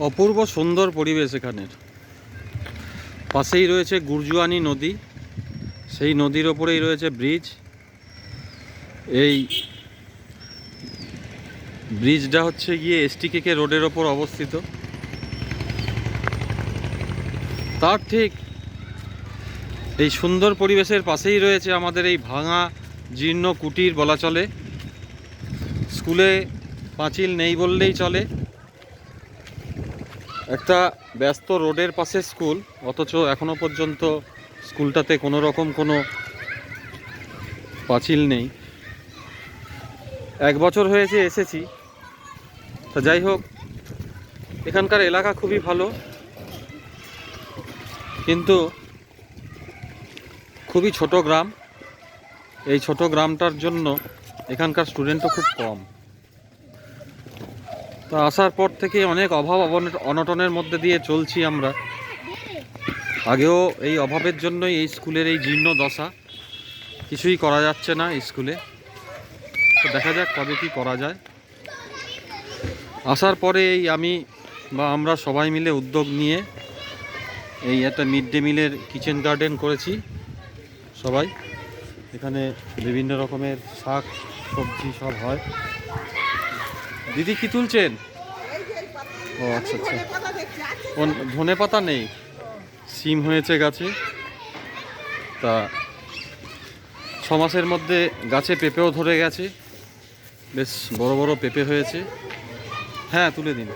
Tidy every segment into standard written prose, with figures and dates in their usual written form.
অপূর্ব সুন্দর পরিবেশ এখানের। পাশেই রয়েছে গুরজুয়ানি নদী, সেই নদীর ওপরেই রয়েছে ব্রিজ। এই ব্রিজটা হচ্ছে গিয়ে STKK রোডের ওপর অবস্থিত। তার ঠিক এই সুন্দর পরিবেশের পাশেই রয়েছে আমাদের এই ভাঙা জীর্ণ কুটির বলা চলে। স্কুলে পাঁচিল নেই বললেই চলে। একটা ব্যস্ত রোডের পাশে স্কুল, অথচ এখনো পর্যন্ত স্কুলটাতে কোনো রকম কোনো পাঁচিল নেই। 1 বছর হয়েছে এসেছি। তা যাই হোক, এখানকার এলাকা খুবই ভালো, কিন্তু খুবই ছোট গ্রাম। এই ছোট গ্রামটার জন্য এখানকার স্টুডেন্টও খুব কম। তা আসার পর থেকে অনেক অভাব অনটনের মধ্যে দিয়ে চলছি আমরা। আগেও এই অভাবের জন্যই এই স্কুলের এই জীর্ণ দশা, কিছুই করা যাচ্ছে না স্কুলে। তো দেখা যাক কবে কি করা যায়। আসার পরে এই আমরা সবাই মিলে উদ্যোগ নিয়ে এই একটা মিড ডে মিলের কিচেন গার্ডেন করেছি সবাই। এখানে বিভিন্ন রকমের শাক সবজি সব হয়। দিদি কি তুলছেন? ও আচ্ছা আচ্ছা, ধনে পাতা নেই, সিম হয়েছে গাছে। তা 6 মাসের মধ্যে গাছে পেঁপেও ধরে গেছে, বেশ বড় বড় পেঁপে হয়েছে। হ্যাঁ তুলে দিন।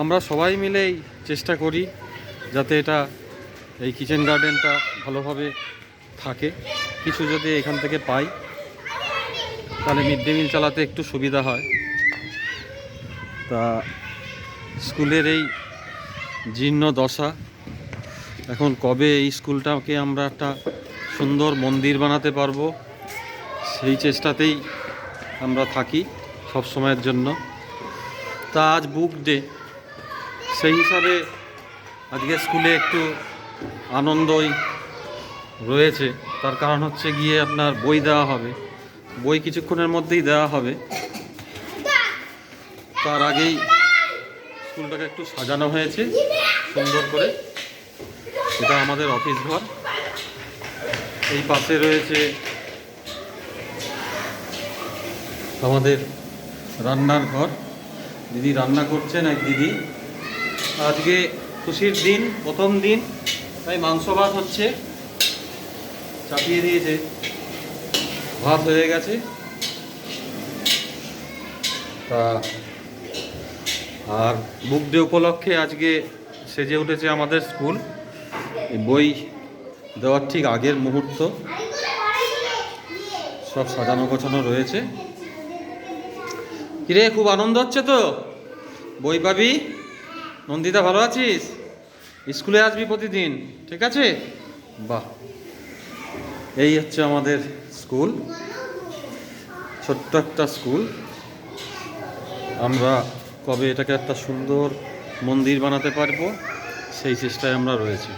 আমরা সবাই মিলেই চেষ্টা করি যাতে এই কিচেন গার্ডেনটা ভালোভাবে থাকে। কিছু যদি এখান থেকে পাই তাহলে মিড ডে মিল চালাতে একটু সুবিধা হয়। তা স্কুলের এই জীর্ণ দশা, এখন কবে এই স্কুলটাকে আমরা একটা সুন্দর মন্দির বানাতে পারবো সেই চেষ্টাতেই আমরা থাকি সব সময়ের জন্য। তা আজ বুক ডে, সেই হিসাবে আজকে স্কুলে একটু আনন্দই রয়েছে। তার কারণ হচ্ছে গিয়ে আপনার বই দেওয়া হবে, বই কিছুক্ষণের মধ্যেই দেওয়া হবে। তার আগেই স্কুলটাকে একটু সাজানো হয়েছে সুন্দর করে। এটা আমাদের অফিস ঘর। এই পাশে রয়েছে আমাদের রান্নার ঘর। দিদি রান্না করছেন। এক দিদি আজকে খুশির দিন, প্রথম দিন, তাই মাংস ভাত হচ্ছে, চাপিয়ে দিয়েছে, ভাত হয়ে গেছে। তা আর বুক ডে উপলক্ষে আজকে সেজে উঠেছে আমাদের স্কুল। এই বই দেওয়ার ঠিক আগের মুহূর্ত, সব সাজানো গোছানো রয়েছে। কিরে, খুব আনন্দ হচ্ছে তো? বই পাবি? নন্দিতা ভালো আছিস? স্কুলে আসবি প্রতিদিন, ঠিক আছে? বাহ, এই হচ্ছে আমাদের স্কুল, ছোট্ট একটা স্কুল। আমরা কবে এটাকে একটা সুন্দর মন্দির বানাতে পারবো সেই চেষ্টায় আমরা রয়েছি।